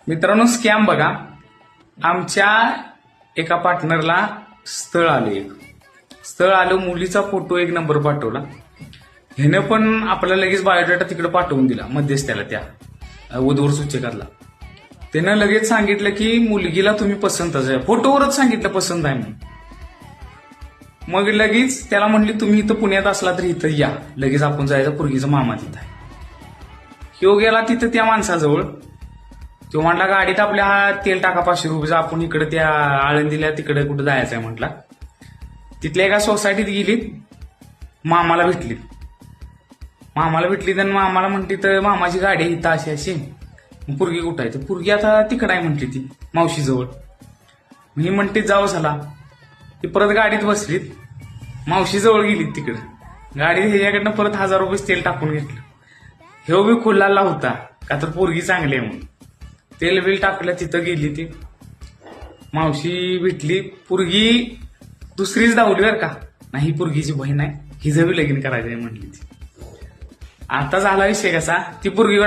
मित्रांनो, स्कॅम बघा. आमच्या एका पार्टनरला स्थळ आलं, मुलीचा फोटो एक नंबर पाठवला. ह्यानं पण आपल्याला लगेच बायोडाटा तिकडे पाठवून दिला मध्यस्थ्याला, त्या वधूवर सूचकाला. त्यानं लगेच सांगितलं की मुलगीला तुम्ही पसंतच आहे, फोटोवरच सांगितलं पसंत आहे म्हणून. मग लगेच त्याला म्हणली तुम्ही इथं पुण्यात असला तर इथं या, लगेच आपण जायचं, पोरगीचा मामा तिथं आहे. ह्यो गेला तिथं त्या माणसाजवळ. तो म्हणला गाडीत आपल्या तेल टाका 500 रुपयाचं, आपण इकडे त्या आळंदीला तिकडे कुठं जायचंय म्हटला. तिथल्या एका सोसायटीत गेली, मामाला भेटली तर मामाला म्हटली तर मामाची गाडी इथं अशी अशी. पोरगी कुठं आहे? तर पोरगी आता तिकडं आहे म्हटली, ती मावशीजवळ. मी म्हणते जाऊ झाला. ती परत गाडीत बसलीत, मावशीजवळ गेलीत तिकडे. गाडीत ह्याच्याकडनं परत 1000 रुपये तेल टाकून घेतलं. हे बी खुल्लाला होता का तर पोरगी चांगली आहे म्हणून. तेल बिल टाकलं, तिथं गेली ती मावशी भेटली. पोरगी दुसरीच धावली बरं का, नाही पोरगीची बहीण आहे, हिचं बी लगीन करायचंय म्हणली ती. आता झाला विषय कसा, ती पोरगी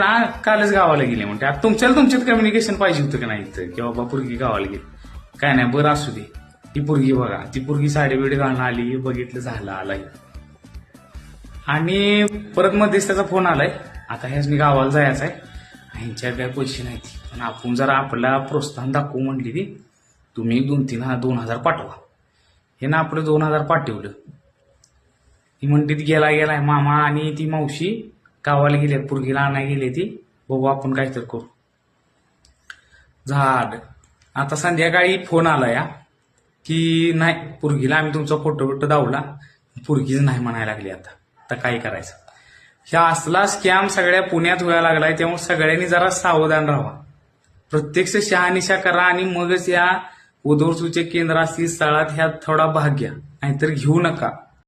कालच गावाला गेली म्हणते. आता तुमच्यात कम्युनिकेशन पाहिजे होतं का नाही इथं, की बाबा पोरगी गावाला गेली. काय नाही, बरं असू दे. ती पोरगी बघा, ती पोरगी साडी बिडी घालून आली, बघितलं, झालं, आलाय. आणि परत मध्येच त्याचा फोन आलाय, आता ह्याच मी गावाला जायचं आहे, ह्यांच्या काय पैसे नाही, पण आपण जरा आपला प्रोत्साहन दाखवू म्हणली ती. तुम्ही 2,000 पाठवा. हे ना आपलं 2,000 पाठवलं. ती म्हणते ती गेलाय मामा आणि ती मावशी गावाला गेले, पोरगीला आणायला गेले. ती बघू आपण काहीतरी करू. झाड आता संध्याकाळी फोन आला या की नाही, पोरगीला आम्ही तुमचा फोटो दावला, पोरगीच नाही म्हणायला लागली. आता काय करायचं? ह्या असला स्कॅम सगळ्या पुण्यात व्हायला लागलाय, त्यामुळे सगळ्यांनी जरा सावधान राहा. प्रत्यक्ष शहानिशा करा आणि मगच या वधूवर सूचक केंद्र असतील स्थळात ह्यात थोडा भाग घ्या, नाहीतर घेऊ नका.